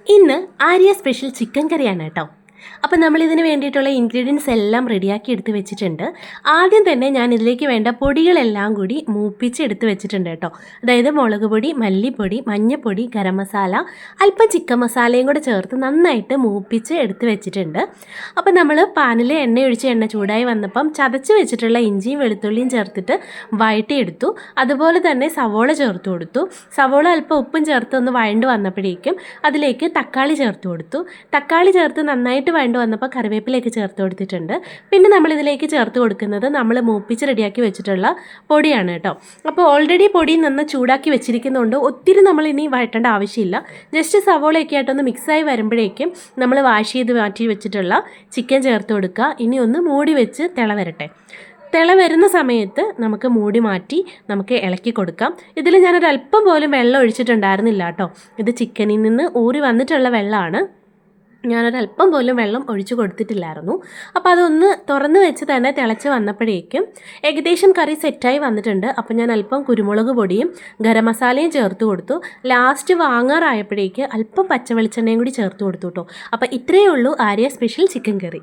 ഇന്ന് Arya special chicken കറിയാണ് കേട്ടോ. അപ്പോൾ നമ്മളിതിന് വേണ്ടിയിട്ടുള്ള ഇൻഗ്രീഡിയൻസ് എല്ലാം റെഡിയാക്കി എടുത്ത് വെച്ചിട്ടുണ്ട്. ആദ്യം തന്നെ ഞാൻ ഇതിലേക്ക് വേണ്ട പൊടികളെല്ലാം കൂടി മൂപ്പിച്ച് എടുത്ത് വെച്ചിട്ടുണ്ട് കേട്ടോ. അതായത് മുളക് പൊടി, മല്ലിപ്പൊടി, മഞ്ഞൾപ്പൊടി, ഗരം മസാല, അല്പം ചിക്കൻ മസാലയും കൂടെ ചേർത്ത് നന്നായിട്ട് മൂപ്പിച്ച് എടുത്ത് വെച്ചിട്ടുണ്ട്. അപ്പോൾ നമ്മൾ പാനിൽ എണ്ണ ചൂടായി വന്നപ്പം ചതച്ച് വെച്ചിട്ടുള്ള ഇഞ്ചിയും വെളുത്തുള്ളിയും ചേർത്തിട്ട് വഴറ്റിയെടുത്തു. അതുപോലെ തന്നെ സവോള ചേർത്ത് കൊടുത്തു. സവോള അല്പം ഉപ്പും ചേർത്ത് ഒന്ന് വഴണ്ട് വന്നപ്പോഴേക്കും അതിലേക്ക് തക്കാളി ചേർത്ത് കൊടുത്തു. തക്കാളി ചേർത്ത് നന്നായിട്ട് വഴണ്ട് വന്നപ്പോൾ കറിവേപ്പിലേക്ക് ചേർത്ത് കൊടുത്തിട്ടുണ്ട്. പിന്നെ നമ്മളിതിലേക്ക് ചേർത്ത് കൊടുക്കുന്നത് നമ്മൾ മൂപ്പിച്ച് റെഡിയാക്കി വെച്ചിട്ടുള്ള പൊടിയാണ് കേട്ടോ. അപ്പോൾ ഓൾറെഡി പൊടി നന്ന ചൂടാക്കി വെച്ചിരിക്കുന്നതുകൊണ്ട് ഒത്തിരി നമ്മൾ ഇനി വഴറ്റേണ്ട ആവശ്യമില്ല. ജസ്റ്റ് സവോളയൊക്കെ ആയിട്ടൊന്ന് മിക്സായി വരുമ്പോഴേക്കും നമ്മൾ വാഷ് ചെയ്ത് മാറ്റി വെച്ചിട്ടുള്ള ചിക്കൻ ചേർത്ത് കൊടുക്കുക. ഇനി ഒന്ന് മൂടി വെച്ച് തിള വരട്ടെ. തിള വരുന്ന സമയത്ത് നമുക്ക് മൂടി മാറ്റി നമുക്ക് ഇളക്കി കൊടുക്കാം. ഇതിൽ ഞാനൊരല്പം പോലും വെള്ളം ഒഴിച്ചിട്ടുണ്ടായിരുന്നില്ല കേട്ടോ. ഇത് ചിക്കനിൽ നിന്ന് ഊറി വന്നിട്ടുള്ള വെള്ളമാണ്. ഞാനൊരല്പം പോലും വെള്ളം ഒഴിച്ചു കൊടുത്തിട്ടില്ലായിരുന്നു. അപ്പോൾ അതൊന്ന് തുറന്ന് വെച്ച് തന്നെ തിളച്ച് വന്നപ്പോഴേക്കും ഏകദേശം കറി സെറ്റായി വന്നിട്ടുണ്ട്. അപ്പോൾ ഞാൻ അല്പം കുരുമുളക് പൊടിയും ഗരം മസാലയും ചേർത്ത് കൊടുത്തു. ലാസ്റ്റ് വാങ്ങാറായപ്പോഴേക്ക് അല്പം പച്ചവെളിച്ചെണ്ണയും കൂടി ചേർത്ത് കൊടുത്തു കേട്ടോ. അപ്പോൾ ഇത്രയേ ഉള്ളൂ ആര്യ സ്പെഷ്യൽ ചിക്കൻ കറി.